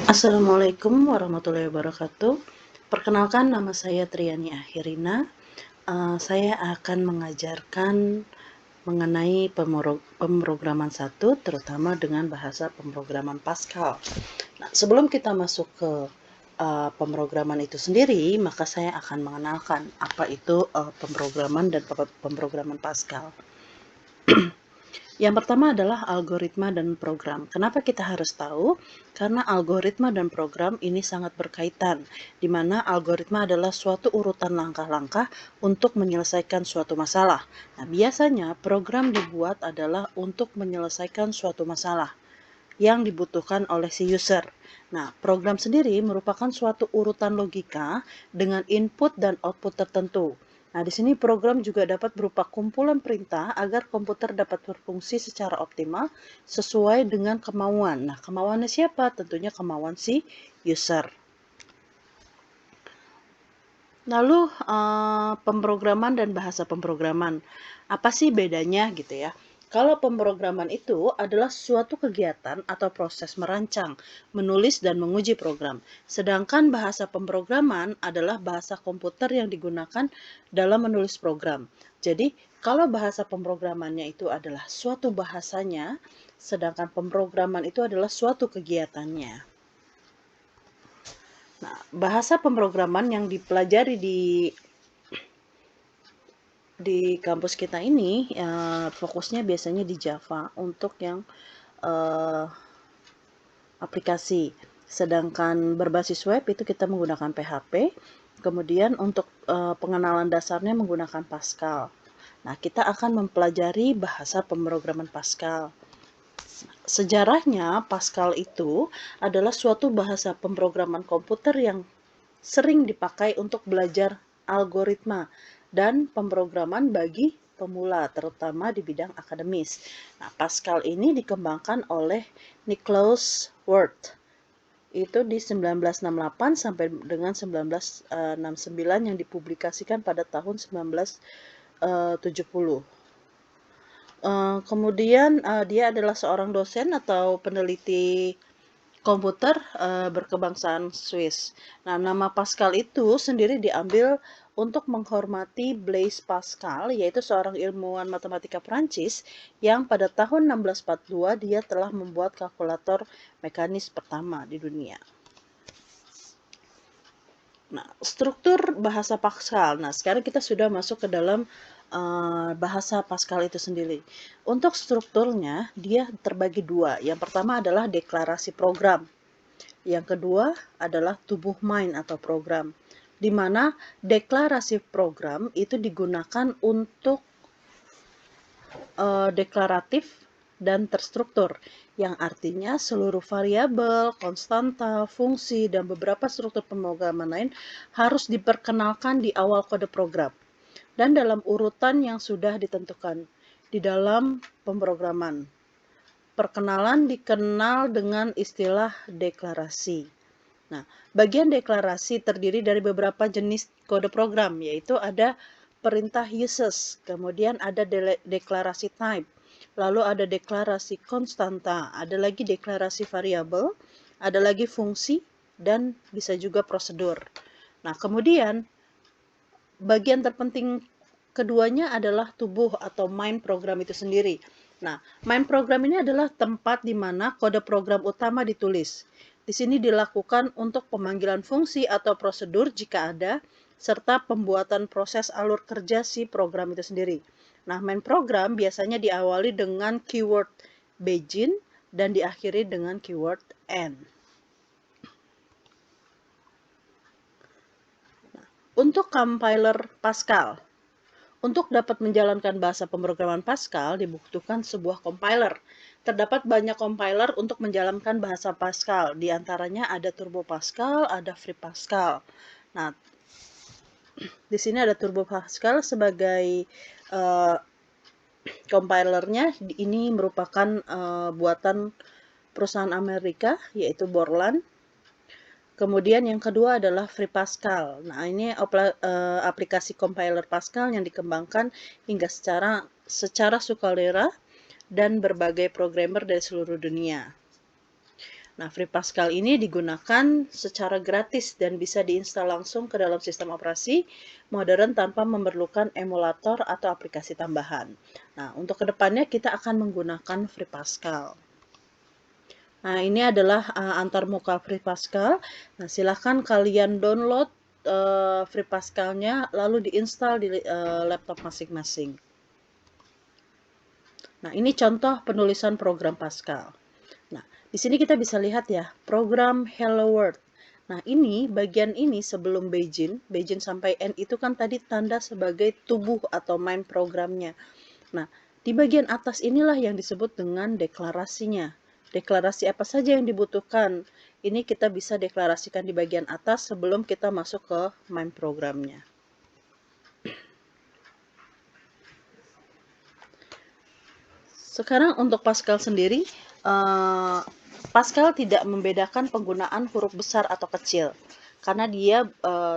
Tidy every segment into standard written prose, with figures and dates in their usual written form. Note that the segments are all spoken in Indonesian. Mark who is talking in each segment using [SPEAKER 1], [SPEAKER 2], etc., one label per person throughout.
[SPEAKER 1] Assalamualaikum warahmatullahi wabarakatuh. Perkenalkan, nama saya Triani Akhirina. Saya akan mengajarkan mengenai pemrograman 1, terutama dengan bahasa pemrograman Pascal. Nah, sebelum kita masuk ke pemrograman itu sendiri, maka saya akan mengenalkan apa itu pemrograman dan pemrograman Pascal. Yang pertama adalah algoritma dan program. Kenapa kita harus tahu? Karena algoritma dan program ini sangat berkaitan, di mana algoritma adalah suatu urutan langkah-langkah untuk menyelesaikan suatu masalah. Nah, biasanya program dibuat adalah untuk menyelesaikan suatu masalah yang dibutuhkan oleh si user. Nah, program sendiri merupakan suatu urutan logika dengan input dan output tertentu. Nah, di sini program juga dapat berupa kumpulan perintah agar komputer dapat berfungsi secara optimal sesuai dengan kemauan. Nah, kemauannya siapa? Tentunya kemauan si user. Lalu pemrograman dan bahasa pemrograman. Apa sih bedanya gitu ya? Kalau pemrograman itu adalah suatu kegiatan atau proses merancang, menulis dan menguji program. Sedangkan bahasa pemrograman adalah bahasa komputer yang digunakan dalam menulis program. Jadi, kalau bahasa pemrogramannya itu adalah suatu bahasanya, sedangkan pemrograman itu adalah suatu kegiatannya. Nah, bahasa pemrograman yang dipelajari di kampus kita ini fokusnya biasanya di Java untuk yang aplikasi. Sedangkan berbasis web itu kita menggunakan PHP. Kemudian untuk pengenalan dasarnya menggunakan Pascal. Nah, kita akan mempelajari bahasa pemrograman Pascal. Sejarahnya, Pascal itu adalah suatu bahasa pemrograman komputer yang sering dipakai untuk belajar algoritma dan pemrograman bagi pemula, terutama di bidang akademis. Nah, Pascal ini dikembangkan oleh Niklaus Wirth. Itu di 1968 sampai dengan 1969 yang dipublikasikan pada tahun 1970. Kemudian dia adalah seorang dosen atau peneliti komputer berkebangsaan Swiss. Nah, nama Pascal itu sendiri diambil untuk menghormati Blaise Pascal, yaitu seorang ilmuwan matematika Prancis yang pada tahun 1642 dia telah membuat kalkulator mekanis pertama di dunia. Nah, struktur bahasa Pascal. Nah, sekarang kita sudah masuk ke dalam bahasa Pascal itu sendiri. Untuk strukturnya, dia terbagi dua. Yang pertama adalah deklarasi program. Yang kedua adalah tubuh main atau program, di mana deklarasi program itu digunakan untuk deklaratif dan terstruktur, yang artinya seluruh variabel, konstanta, fungsi, dan beberapa struktur pemrograman lain harus diperkenalkan di awal kode program dan dalam urutan yang sudah ditentukan di dalam pemrograman. Perkenalan dikenal dengan istilah deklarasi. Nah, bagian deklarasi terdiri dari beberapa jenis kode program, yaitu ada perintah uses, kemudian ada deklarasi type, lalu ada deklarasi konstanta, ada lagi deklarasi variabel, ada lagi fungsi, dan bisa juga prosedur. Nah, kemudian bagian terpenting keduanya adalah tubuh atau main program itu sendiri. Nah, main program ini adalah tempat di mana kode program utama ditulis. Di sini dilakukan untuk pemanggilan fungsi atau prosedur jika ada, serta pembuatan proses alur kerja si program itu sendiri. Nah, main program biasanya diawali dengan keyword begin dan diakhiri dengan keyword end. Untuk compiler Pascal, untuk dapat menjalankan bahasa pemrograman Pascal dibutuhkan sebuah compiler. Terdapat banyak compiler untuk menjalankan bahasa Pascal. Di antaranya ada Turbo Pascal, ada Free Pascal. Nah, di sini ada Turbo Pascal sebagai compilernya. Ini merupakan buatan perusahaan Amerika, yaitu Borland. Kemudian yang kedua adalah Free Pascal. Nah, ini aplikasi compiler Pascal yang dikembangkan hingga secara sukarela dan berbagai programmer dari seluruh dunia. Nah, Free Pascal ini digunakan secara gratis dan bisa diinstal langsung ke dalam sistem operasi modern tanpa memerlukan emulator atau aplikasi tambahan. Nah, untuk kedepannya kita akan menggunakan Free Pascal. Nah, ini adalah antarmuka Free Pascal. Nah, silahkan kalian download Free Pascal-nya lalu diinstal di laptop masing-masing. Nah, ini contoh penulisan program Pascal. Nah, di sini kita bisa lihat ya, program Hello World. Nah, ini bagian ini sebelum Beijing sampai N itu kan tadi tanda sebagai tubuh atau main programnya. Nah, di bagian atas inilah yang disebut dengan deklarasinya. Deklarasi apa saja yang dibutuhkan. Ini kita bisa deklarasikan di bagian atas sebelum kita masuk ke main programnya. Sekarang untuk Pascal sendiri, Pascal tidak membedakan penggunaan huruf besar atau kecil karena dia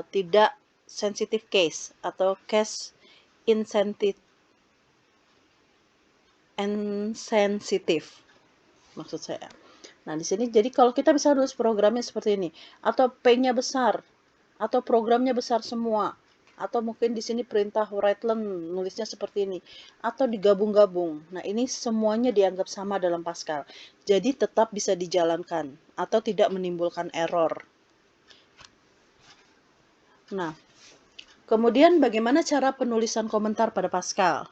[SPEAKER 1] tidak sensitive case atau case insensitive maksud saya. Nah, di sini jadi kalau kita bisa nulis programnya seperti ini atau P-nya besar atau programnya besar semua atau mungkin di sini perintah write-learn nulisnya seperti ini atau digabung-gabung. Nah, ini semuanya dianggap sama dalam Pascal. Jadi tetap bisa dijalankan atau tidak menimbulkan error. Nah, kemudian bagaimana cara penulisan komentar pada Pascal?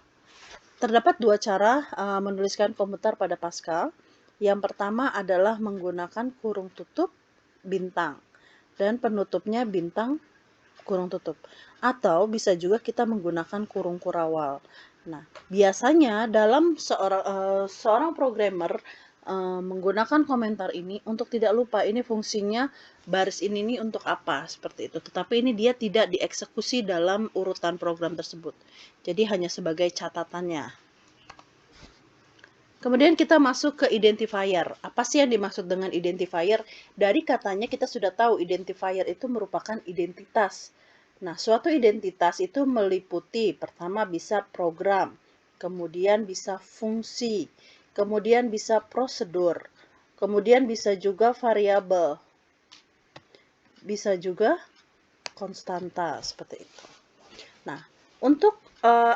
[SPEAKER 1] Terdapat dua cara menuliskan komentar pada Pascal. Yang pertama adalah menggunakan kurung tutup bintang dan penutupnya bintang kurung tutup. Atau bisa juga kita menggunakan kurung kurawal. Nah, biasanya dalam seorang programmer menggunakan komentar ini untuk tidak lupa ini fungsinya baris ini nih untuk apa seperti itu. Tetapi ini dia tidak dieksekusi dalam urutan program tersebut. Jadi hanya sebagai catatannya. Kemudian kita masuk ke identifier. Apa sih yang dimaksud dengan identifier? Dari katanya kita sudah tahu identifier itu merupakan identitas. Nah, suatu identitas itu meliputi pertama bisa program, kemudian bisa fungsi, kemudian bisa prosedur, kemudian bisa juga variabel, bisa juga konstanta seperti itu. Nah, untuk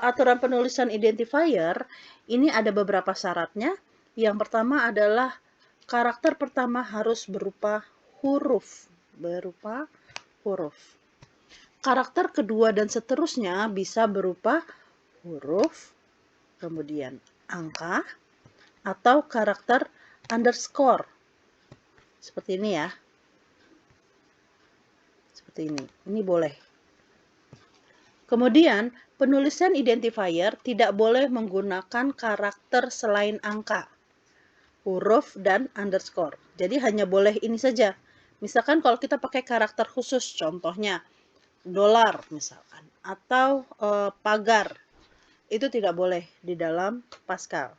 [SPEAKER 1] aturan penulisan identifier ini ada beberapa syaratnya. Yang pertama adalah karakter pertama harus berupa huruf, Karakter kedua dan seterusnya bisa berupa huruf, kemudian angka, atau karakter underscore. Seperti ini ya. Seperti ini. Ini boleh. Kemudian, penulisan identifier tidak boleh menggunakan karakter selain angka, huruf, dan underscore. Jadi hanya boleh ini saja. Misalkan kalau kita pakai karakter khusus, contohnya dolar misalkan, atau pagar, itu tidak boleh di dalam Pascal.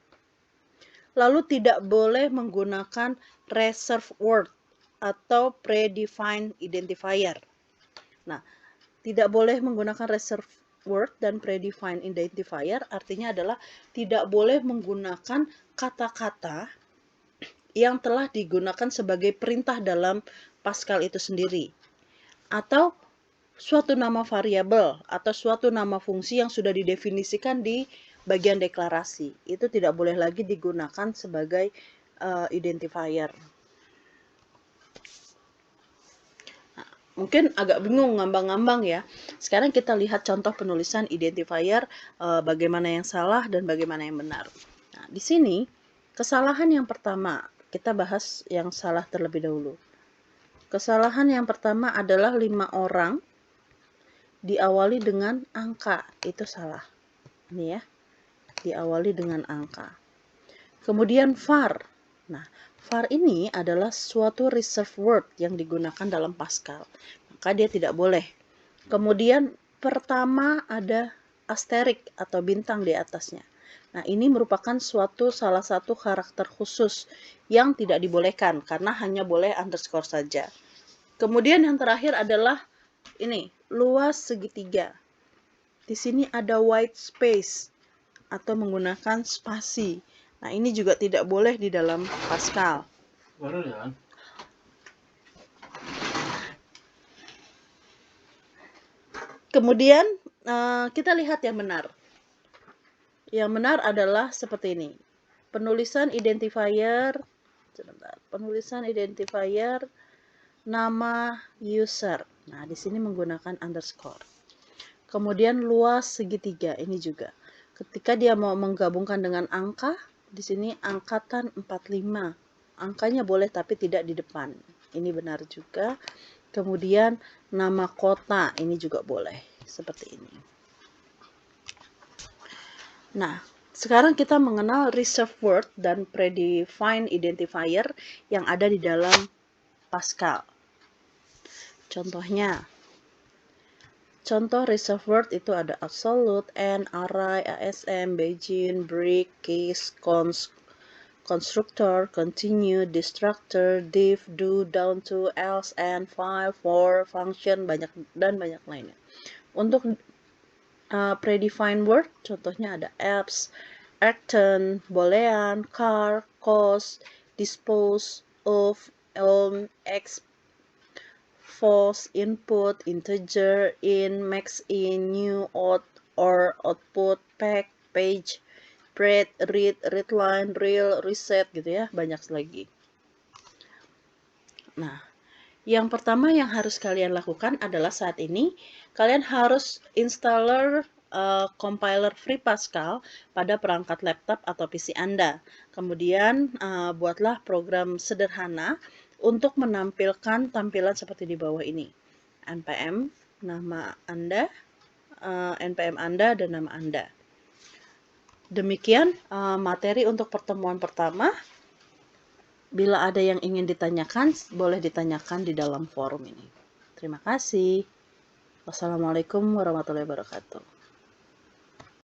[SPEAKER 1] Lalu tidak boleh menggunakan reserve word atau predefined identifier. Nah, tidak boleh menggunakan reserve word dan predefined identifier artinya adalah tidak boleh menggunakan kata-kata yang telah digunakan sebagai perintah dalam Pascal itu sendiri. Atau suatu nama variabel atau suatu nama fungsi yang sudah didefinisikan di bagian deklarasi. Itu tidak boleh lagi digunakan sebagai identifier. Mungkin agak bingung ngambang-ngambang ya. Sekarang kita lihat contoh penulisan identifier bagaimana yang salah dan bagaimana yang benar. Nah, di sini kesalahan yang pertama, kita bahas yang salah terlebih dahulu. Kesalahan yang pertama adalah 5 orang diawali dengan angka. Itu salah. Ini ya. Diawali dengan angka. Kemudian var. Nah, var ini adalah suatu reserve word yang digunakan dalam Pascal. Maka dia tidak boleh. Kemudian pertama ada asterik atau bintang di atasnya. Nah, ini merupakan salah satu karakter khusus yang tidak dibolehkan karena hanya boleh underscore saja. Kemudian yang terakhir adalah ini, luas segitiga. Di sini ada white space atau menggunakan spasi. Nah, ini juga tidak boleh di dalam Pascal. Kemudian kita lihat yang benar. Yang benar adalah seperti ini. Penulisan identifier, sebentar, penulisan identifier nama user. Nah, di sini menggunakan underscore. Kemudian luas segitiga ini juga. Ketika dia mau menggabungkan dengan angka, di sini angkatan 45. Angkanya boleh tapi tidak di depan. Ini benar juga. Kemudian nama kota ini juga boleh seperti ini. Nah, sekarang kita mengenal reserved word dan predefined identifier yang ada di dalam Pascal. Contohnya, contoh reserved word itu ada absolute, and, array, asm, begin, break, case, constructor, continue, destructor, div, do, down to, else, and, file, for, function, banyak lainnya. Untuk predefined word, contohnya ada apps, action, boolean, car, cost, dispose of, x, false, input, integer, in, max in, new, out, or output, pack, page, read, readline, real, reset gitu ya, banyak lagi. Nah, yang pertama yang harus kalian lakukan adalah saat ini kalian harus installer compiler Free Pascal pada perangkat laptop atau PC Anda. Kemudian buatlah program sederhana untuk menampilkan tampilan seperti di bawah ini. npm nama Anda, npm Anda dan nama Anda. Demikian materi untuk pertemuan pertama. Bila ada yang ingin ditanyakan, boleh ditanyakan di dalam forum ini. Terima kasih. Wassalamualaikum warahmatullahi wabarakatuh.